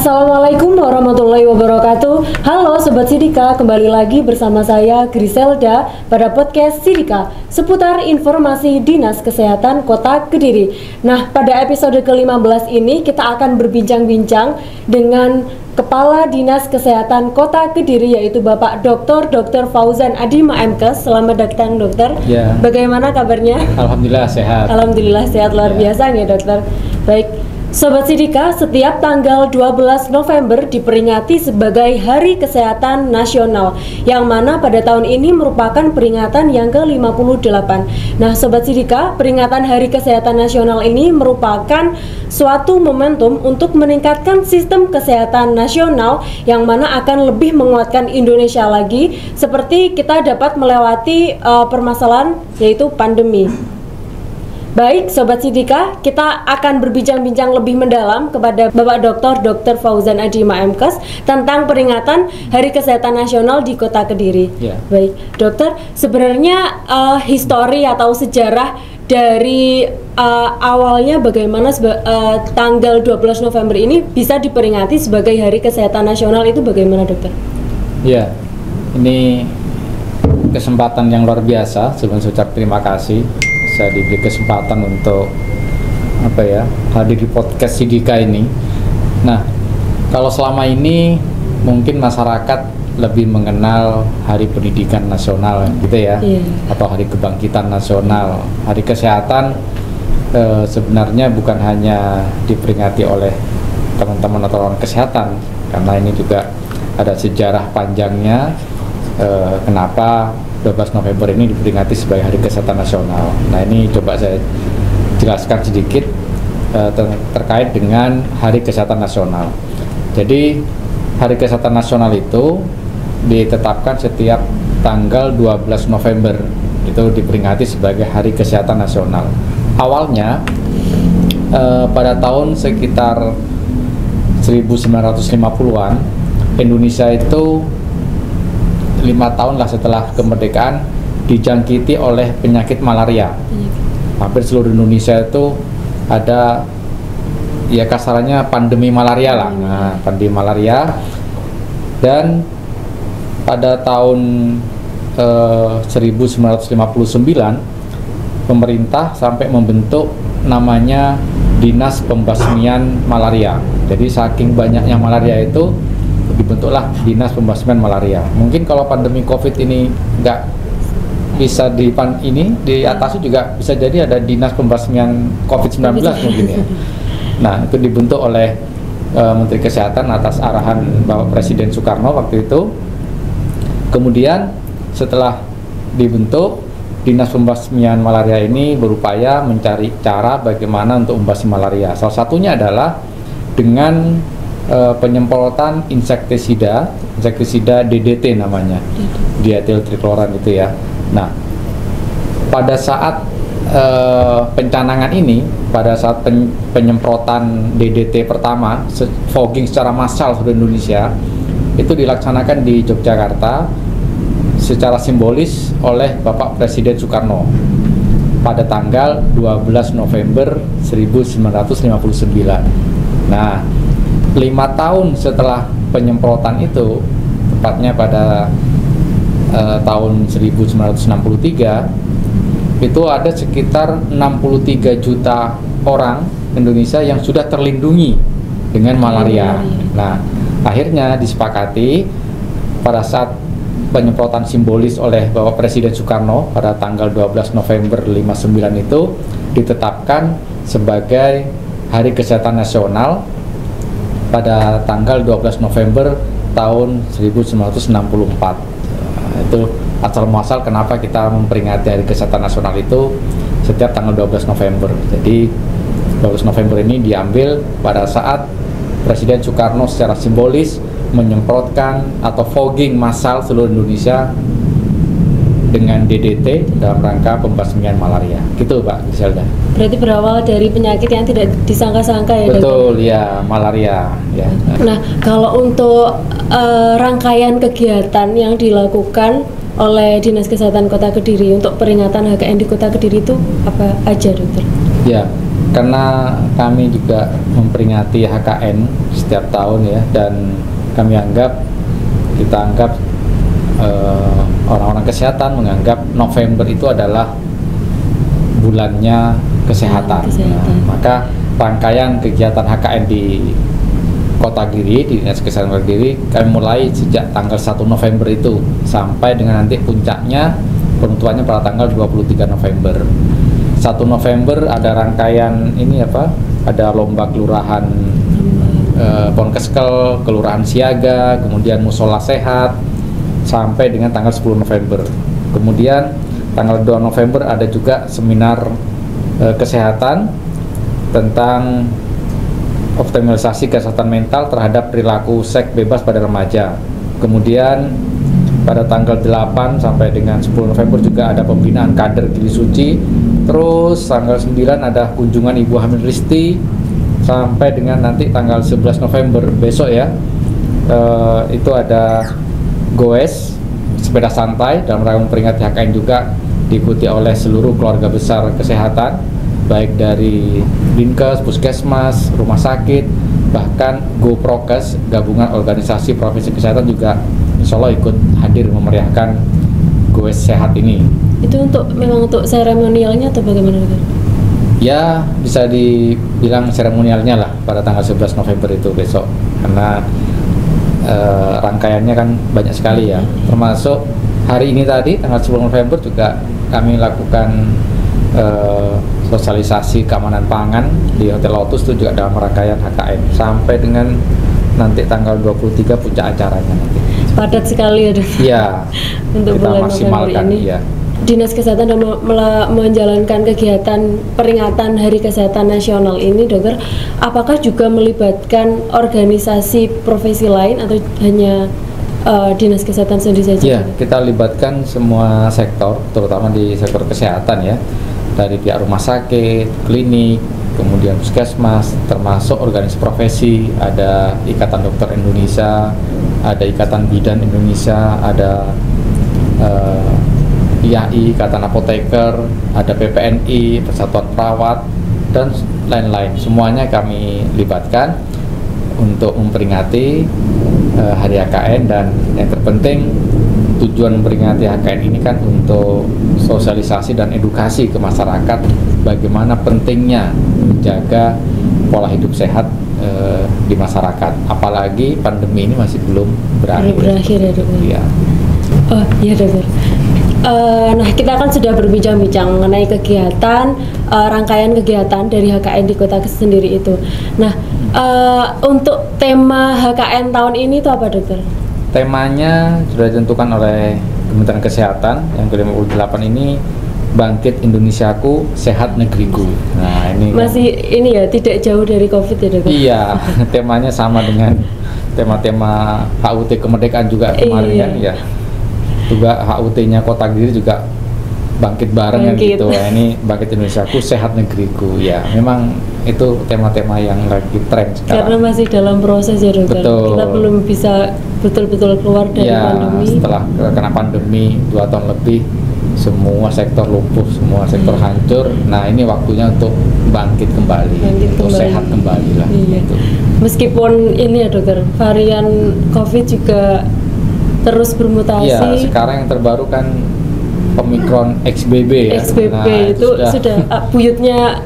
Assalamualaikum warahmatullahi wabarakatuh. Halo Sobat Sidika, kembali lagi bersama saya Griselda pada podcast Sidika seputar informasi Dinas Kesehatan Kota Kediri. Nah, pada episode ke-15 ini kita akan berbincang-bincang dengan Kepala Dinas Kesehatan Kota Kediri, yaitu Bapak Dr. Fauzan Adi Maemkes. Selamat datang, Dokter. Ya. Bagaimana kabarnya? Alhamdulillah sehat. Alhamdulillah sehat, luar biasa ya, Dokter. Baik, Sobat Sidika, setiap tanggal 12 November diperingati sebagai Hari Kesehatan Nasional, yang mana pada tahun ini merupakan peringatan yang ke-58. Nah, Sobat Sidika, peringatan Hari Kesehatan Nasional ini merupakan suatu momentum untuk meningkatkan sistem kesehatan nasional, yang mana akan lebih menguatkan Indonesia lagi, seperti kita dapat melewati permasalahan yaitu pandemi. Baik, Sobat Sidika, kita akan berbincang-bincang lebih mendalam kepada Bapak Dr. Fauzan Adi Maemkes tentang peringatan Hari Kesehatan Nasional di Kota Kediri. Ya. Baik, Dokter, sebenarnya histori atau sejarah dari awalnya bagaimana tanggal 12 November ini bisa diperingati sebagai Hari Kesehatan Nasional itu bagaimana, Dokter? Ya, ini kesempatan yang luar biasa. Sebelum saya ucap terima kasih, saya diberi kesempatan untuk hadir di podcast Sidika ini. Nah, kalau selama ini mungkin masyarakat lebih mengenal Hari Pendidikan Nasional gitu ya, atau Hari Kebangkitan Nasional. Hari Kesehatan sebenarnya bukan hanya diperingati oleh teman-teman atau orang kesehatan, karena ini juga ada sejarah panjangnya. Kenapa 12 November ini diperingati sebagai Hari Kesehatan Nasional. Nah, ini coba saya jelaskan sedikit terkait dengan Hari Kesehatan Nasional. Jadi, Hari Kesehatan Nasional itu ditetapkan setiap tanggal 12 November. Itu diperingati sebagai Hari Kesehatan Nasional. Awalnya pada tahun sekitar 1950-an, Indonesia itu 5 tahun lah setelah kemerdekaan dijangkiti oleh penyakit malaria. Hampir seluruh Indonesia itu ada, ya kasarannya pandemi malaria lah. Nah, pandemi malaria. Dan pada tahun 1959 pemerintah sampai membentuk namanya Dinas Pembasmian Malaria. Jadi saking banyaknya malaria itu dibentuklah Dinas Pembasmian Malaria. Mungkin kalau pandemi COVID ini nggak bisa diatasi, juga bisa jadi ada Dinas Pembasmian COVID-19 mungkin ya. Nah, itu dibentuk oleh Menteri Kesehatan atas arahan Bapak Presiden Soekarno waktu itu. Kemudian setelah dibentuk, Dinas Pembasmian Malaria ini berupaya mencari cara bagaimana untuk membasmi malaria. Salah satunya adalah dengan penyemprotan insektisida DDT namanya, diethil trikloran itu ya. Nah, pada saat pencanangan ini, pada saat penyemprotan DDT pertama, fogging secara massal seluruh Indonesia, itu dilaksanakan di Yogyakarta secara simbolis oleh Bapak Presiden Soekarno pada tanggal 12 November 1959. Nah, 5 tahun setelah penyemprotan itu, tepatnya pada tahun 1963, itu ada sekitar 63 juta orang Indonesia yang sudah terlindungi dengan malaria. Nah, akhirnya disepakati pada saat penyemprotan simbolis oleh Bapak Presiden Soekarno pada tanggal 12 November 59 itu ditetapkan sebagai Hari Kesehatan Nasional pada tanggal 12 November tahun 1964. Itu asal muasal kenapa kita memperingati Hari Kesehatan Nasional itu setiap tanggal 12 November. Jadi 12 November ini diambil pada saat Presiden Soekarno secara simbolis menyemprotkan atau fogging massal seluruh Indonesia dengan DDT dalam rangka pembasmian malaria. Gitu, Pak Griselda. Berarti berawal dari penyakit yang tidak disangka-sangka ya, Dokter? Betul, ya, malaria ya. Nah, kalau untuk rangkaian kegiatan yang dilakukan oleh Dinas Kesehatan Kota Kediri untuk peringatan HKN di Kota Kediri itu apa aja, Dokter? Ya, Karena kami juga memperingati HKN setiap tahun ya, dan kita anggap orang-orang kesehatan menganggap November itu adalah bulannya kesehatan. Nah, maka rangkaian kegiatan HKN di Kota Giri, di Dinas Kesehatan Kota Giri, kami mulai sejak tanggal 1 November itu sampai dengan nanti puncaknya penutupannya pada tanggal 23 November. 1 November ada rangkaian ini ada lomba kelurahan, Ponkeskel, kelurahan siaga, kemudian musola sehat sampai dengan tanggal 10 November. Kemudian tanggal 2 November ada juga seminar kesehatan tentang optimalisasi kesehatan mental terhadap perilaku seks bebas pada remaja. Kemudian pada tanggal 8 sampai dengan 10 November juga ada pembinaan kader Gili Suci. Terus tanggal 9 ada kunjungan Ibu Hamil Risti sampai dengan nanti tanggal 11 November besok ya. Itu ada goes sepeda santai dalam rangka memperingati HKN juga, diikuti oleh seluruh keluarga besar kesehatan baik dari Dinkes, Puskesmas, rumah sakit, bahkan GoProkes, gabungan organisasi profesi kesehatan juga insya Allah ikut hadir memeriahkan goes sehat ini. Itu memang untuk seremonialnya atau bagaimana? Ya, bisa dibilang seremonialnya lah pada tanggal 11 November itu besok, karena rangkaiannya kan banyak sekali ya, termasuk hari ini tadi tanggal 10 November juga kami lakukan sosialisasi keamanan pangan di Hotel Lotus, itu juga dalam rangkaian HKN sampai dengan nanti tanggal 23 puncak acaranya nanti. Padat sekali ya, Dok. Iya. Untuk kita bulan maksimalkan November ini. Ya. Dinas Kesehatan dan menjalankan kegiatan peringatan Hari Kesehatan Nasional ini, Dokter, apakah juga melibatkan organisasi profesi lain atau hanya Dinas Kesehatan sendiri saja? Iya, kita libatkan semua sektor, terutama di sektor kesehatan ya, dari pihak rumah sakit, klinik, kemudian puskesmas, termasuk organisasi profesi, ada Ikatan Dokter Indonesia, ada Ikatan Bidan Indonesia, ada IAI, Ikatan Apoteker, ada PPNI, Persatuan Perawat, dan lain-lain. Semuanya kami libatkan untuk memperingati Hari HKN, dan yang terpenting tujuan memperingati HKN ini kan untuk sosialisasi dan edukasi ke masyarakat bagaimana pentingnya menjaga pola hidup sehat di masyarakat, apalagi pandemi ini masih belum berakhir ya, Dok. Iya. Oh iya, Dokter. Nah, kita kan sudah berbincang-bincang mengenai kegiatan, rangkaian kegiatan dari HKN di Kota sendiri itu. Nah, untuk tema HKN tahun ini itu apa, Dokter? Temanya sudah ditentukan oleh Kementerian Kesehatan yang ke-58 ini, Bangkit Indonesiaku, Sehat Negeriku. Nah, ini masih kan, ini ya, tidak jauh dari COVID ya, Dokter? Iya, temanya sama dengan tema-tema HUT kemerdekaan juga kemarin kan ya. Juga HUT-nya Kota Giri juga bangkit bareng kan gitu. Nah, ini Bangkit Indonesiaku, Sehat Negeriku. Ya, memang itu tema-tema yang lagi tren sekarang. Karena masih dalam proses ya, Dokter. Betul. Kita belum bisa betul-betul keluar dari pandemi. Setelah kena pandemi 2 tahun lebih, semua sektor lumpuh, semua sektor hancur. Nah, ini waktunya untuk bangkit kembali, untuk sehat kembali lah. Iya. Gitu. Meskipun ini ya, Dokter, varian COVID juga terus bermutasi. Iya, sekarang yang terbaru kan Omicron XBB ya. XBB nah, itu sudah buyutnya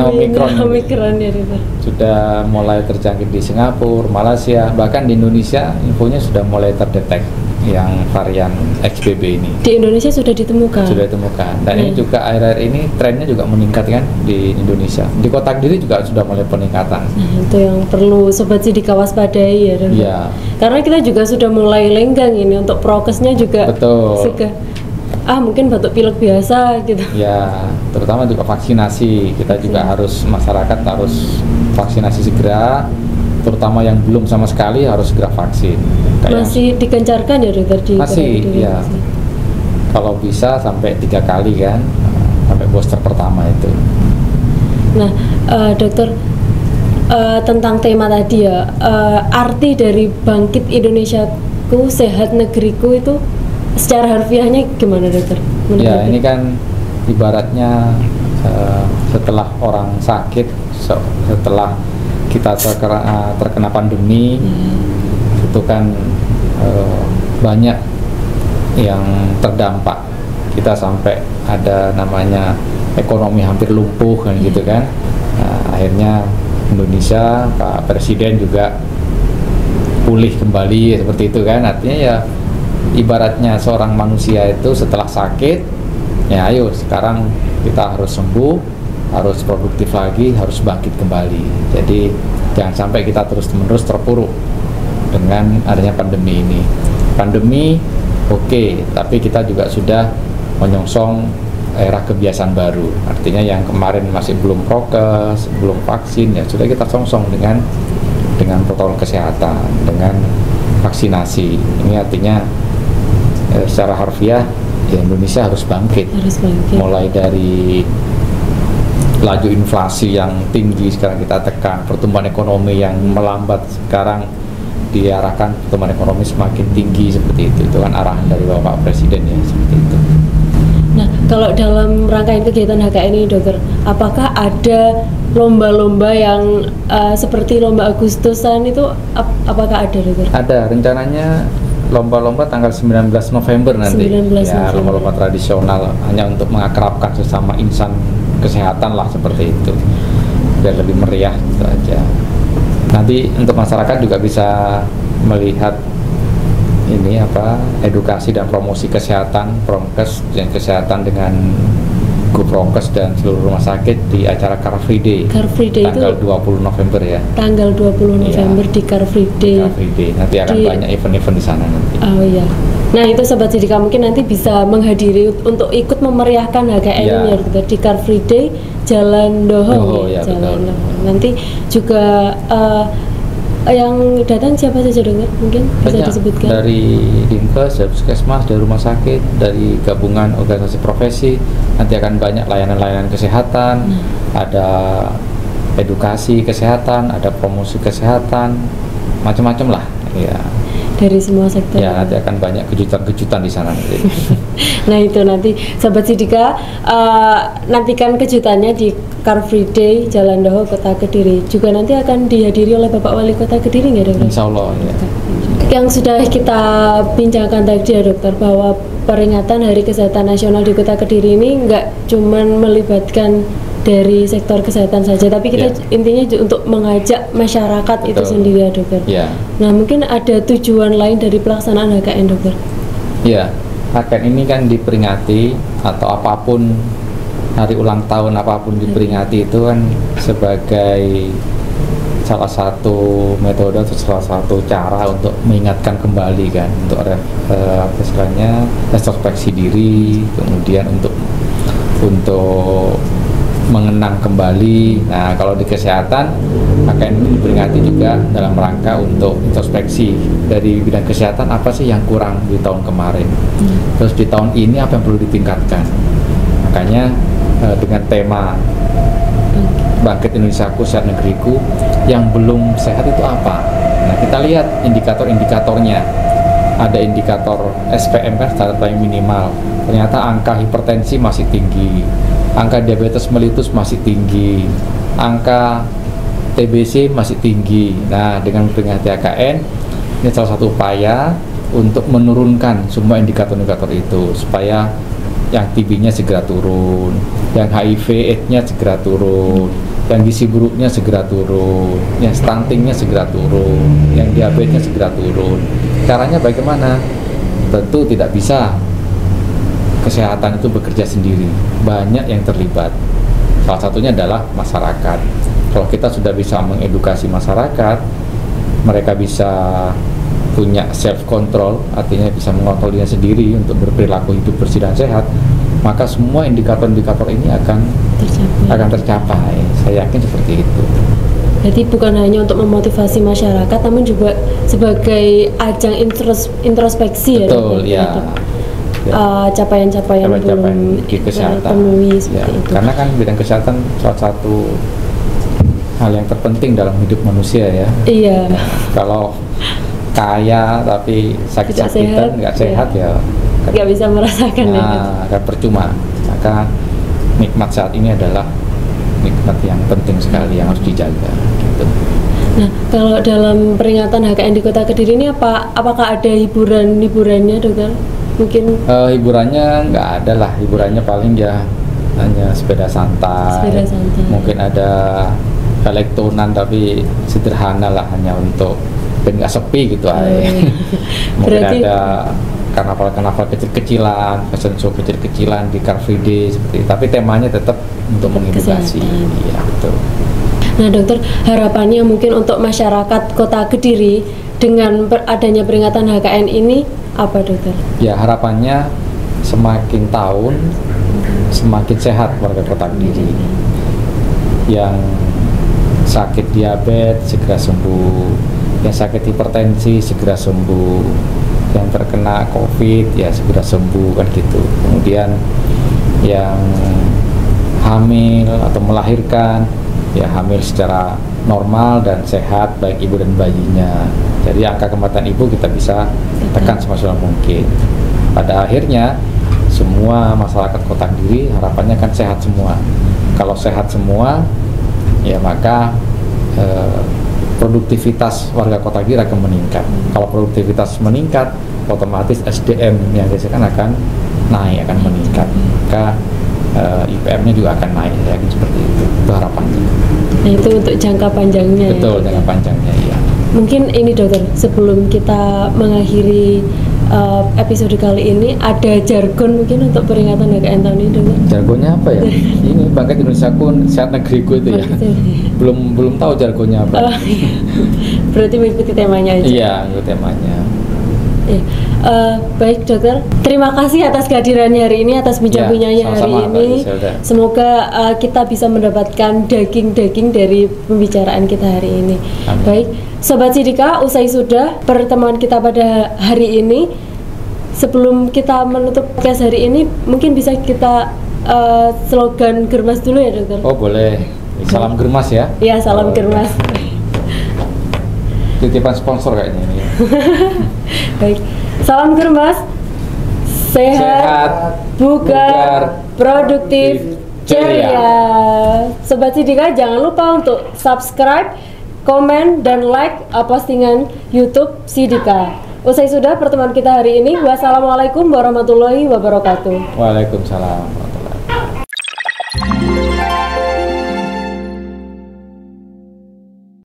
Omicron ya, Dokter. Sudah mulai terjangkit di Singapura, Malaysia, bahkan di Indonesia infonya sudah mulai terdetek yang varian XBB ini. Di Indonesia sudah ditemukan. Sudah ditemukan. Dan ini juga akhir-akhir ini trennya juga meningkat kan di Indonesia. Di Kota Giri juga sudah mulai peningkatan. Nah, itu yang perlu Sobat Sidik waspadai ya, Dokter. Iya. Karena kita juga sudah mulai lenggang ini untuk prokesnya juga. Betul. Mungkin batuk pilek biasa gitu. Ya, terutama juga vaksinasi. Kita juga harus, masyarakat harus vaksinasi segera, terutama yang belum sama sekali harus segera vaksin. Masih digencarkan ya, Dokter? Masih, ya. Kalau bisa sampai 3 kali kan, sampai booster pertama itu. Nah, Dokter, tentang tema tadi ya, arti dari Bangkit Indonesiaku, Sehat Negeriku itu secara harfiahnya gimana, Dokter? Ya, ini kan ibaratnya setelah orang sakit, setelah kita terkena pandemi, itu kan banyak yang terdampak. Kita sampai ada namanya ekonomi hampir lumpuh kan gitu kan. Nah, akhirnya Indonesia, Pak Presiden juga pulih kembali seperti itu kan. Artinya ya ibaratnya seorang manusia itu setelah sakit, ya ayo sekarang kita harus sembuh, harus produktif lagi, harus bangkit kembali. Jadi jangan sampai kita terus-menerus terpuruk dengan adanya pandemi ini. Pandemi oke, tapi kita juga sudah menyongsong era kebiasaan baru. Artinya yang kemarin masih belum prokes, belum vaksin, ya sudah kita songsong dengan protokol kesehatan, dengan vaksinasi. Ini artinya secara harfiah ya Indonesia harus bangkit. Mulai dari laju inflasi yang tinggi sekarang kita tekan, pertumbuhan ekonomi yang melambat sekarang diarahkan pertumbuhan ekonomi semakin tinggi seperti itu. Itu kan arahan dari Bapak Presiden ya, seperti itu. Nah, kalau dalam rangkaian kegiatan HKN ini, Dokter, apakah ada lomba-lomba yang seperti lomba Agustusan itu, apakah ada, Dokter? Ada, rencananya lomba-lomba tanggal 19 November nanti. 19 ya, lomba-lomba tradisional hanya untuk mengakrabkan sesama insan kesehatan lah, seperti itu. Biar lebih meriah gitu aja. Nanti untuk masyarakat juga bisa melihat ini edukasi dan promosi kesehatan, prokes dan kesehatan dengan grup prokes dan seluruh rumah sakit di acara Car Free Day. Car Free Day tanggal itu 20 November ya. Tanggal 20 November di Car Free Day. Car Free Day. Nanti akan banyak event-event di sana nanti. Oh iya. Nah, itu Sobat Sidika mungkin nanti bisa menghadiri untuk ikut memeriahkan HKN ya, di Car Free Day Jalan Doho. Ya, Jalan Doho. Nanti juga yang datang siapa saja, Dokter? Mungkin bisa disebutkan. Dari Dinkes, dari Puskesmas, dari rumah sakit, dari gabungan organisasi profesi. Nanti akan banyak layanan-layanan kesehatan, ada edukasi kesehatan, ada promosi kesehatan, macam-macam lah. Ya. Dari semua sektor. Ya, nanti akan banyak kejutan-kejutan di sana nanti. Nah, itu nanti Sobat Sidika nantikan kejutannya di Car Free Day Jalan Doho Kota Kediri. Juga nanti akan dihadiri oleh Bapak Wali Kota Kediri nggak, Dokter? Insya Allah ya. Yang sudah kita bincangkan tadi ya, Dokter, bahwa peringatan Hari Kesehatan Nasional di Kota Kediri ini nggak cuman melibatkan dari sektor kesehatan saja, tapi kita intinya untuk mengajak masyarakat itu sendiri ya, Dokter. Nah, mungkin ada tujuan lain dari pelaksanaan HKN, Dokter? Ya, HKN ini kan diperingati atau apapun hari ulang tahun apapun diperingati itu kan sebagai salah satu metode atau salah satu cara untuk mengingatkan kembali kan, untuk istilahnya retrospeksi diri, kemudian untuk mengenang kembali. Nah, kalau di kesehatan akan diperingati juga dalam rangka untuk introspeksi dari bidang kesehatan, apa sih yang kurang di tahun kemarin, terus di tahun ini apa yang perlu ditingkatkan. Makanya dengan tema Bangkit Indonesiaku, Sehat Negeriku, yang belum sehat itu apa? Nah, kita lihat indikator-indikatornya. Ada indikator SPM kan, standar pelayanan minimal. Ternyata angka hipertensi masih tinggi, angka diabetes mellitus masih tinggi, angka TBC masih tinggi. Nah, dengan memperingati HKN, ini salah satu upaya untuk menurunkan semua indikator-indikator itu supaya yang TB-nya segera turun, yang HIV/AIDS-nya segera turun, yang gizi buruknya segera turun, yang stuntingnya segera turun, yang diabetesnya segera turun. Caranya bagaimana? Tentu tidak bisa kesehatan itu bekerja sendiri, banyak yang terlibat. Salah satunya adalah masyarakat. Kalau kita sudah bisa mengedukasi masyarakat, mereka bisa punya self control, artinya bisa mengontrol dirinya sendiri untuk berperilaku hidup bersih dan sehat, maka semua indikator-indikator ini akan tercapai. Saya yakin seperti itu. Jadi bukan hanya untuk memotivasi masyarakat, namun juga sebagai ajang introspeksi. Betul, ya. Capaian-capaian di kesehatan. Penuhi seperti itu. Karena kan bidang kesehatan salah satu hal yang terpenting dalam hidup manusia ya. Iya. Kalau kaya tapi sakit-sakitan, nggak sehat ya nggak bisa merasakan. Nah, akan percuma. Maka nikmat saat ini adalah nikmat yang penting sekali yang harus dijaga gitu. Nah, kalau dalam peringatan HKN di Kota Kediri ini apakah ada hiburannya, Dokter? Mungkin hiburannya nggak ada lah, hiburannya paling ya hanya sepeda santai. Mungkin ada elektronan tapi sederhana lah, hanya untuk biar nggak sepi gitu aja. Mungkin berarti ada karnaval kecil-kecilan, fashion show kecil-kecilan di Car Free Day seperti itu. Tapi temanya tetap untuk mengedukasi. Iya, betul. Nah, Dokter, harapannya mungkin untuk masyarakat Kota Kediri dengan adanya peringatan HKN ini apa, Dokter? Ya, harapannya semakin tahun semakin sehat warga Kota Kediri. Yang sakit diabetes segera sembuh, yang sakit hipertensi segera sembuh, yang terkena COVID ya segera sembuh kan gitu. Kemudian yang hamil atau melahirkan ya hamil secara normal dan sehat baik ibu dan bayinya. Jadi angka kematian ibu kita bisa tekan semaksimal mungkin. Pada akhirnya semua masyarakat Kota Kediri harapannya kan sehat semua. Kalau sehat semua ya maka produktivitas warga Kota Kediri akan meningkat. Kalau produktivitas meningkat, otomatis SDM yang dihasilkan akan naik, akan meningkat. Maka IPM-nya juga akan naik, ya seperti itu. Itu harapannya. Nah, itu untuk jangka panjangnya. Betul, ya? Jangka panjangnya, iya. Mungkin ini, Dokter, sebelum kita mengakhiri episode kali ini, ada jargon mungkin untuk peringatan HKN tahun ini, Dokter? Jargonnya apa ya? Ini Bangkit Indonesiaku Sehat Negeriku itu ya. belum tahu jargonnya apa. Berarti mengikuti temanya aja. Iya, mengikuti temanya. Baik, Dokter, terima kasih atas kehadirannya hari ini, atas bincang-bincangnya hari ini. Semoga kita bisa mendapatkan daging-daging dari pembicaraan kita hari ini. Amin. Baik, Sobat Sidika, usai sudah pertemuan kita pada hari ini. Sebelum kita menutup podcast hari ini, mungkin bisa kita slogan Germas dulu ya, Dokter? Oh, boleh. Salam Germas ya. Iya, salam Germas. Titipan sponsor kayaknya ini. Baik, salam Germas, sehat, bugar, produktif, ceria. Sobat Sidika, jangan lupa untuk subscribe, komen, dan like postingan YouTube Sidika. Usai sudah pertemuan kita hari ini. Wassalamualaikum warahmatullahi wabarakatuh. Waalaikumsalam.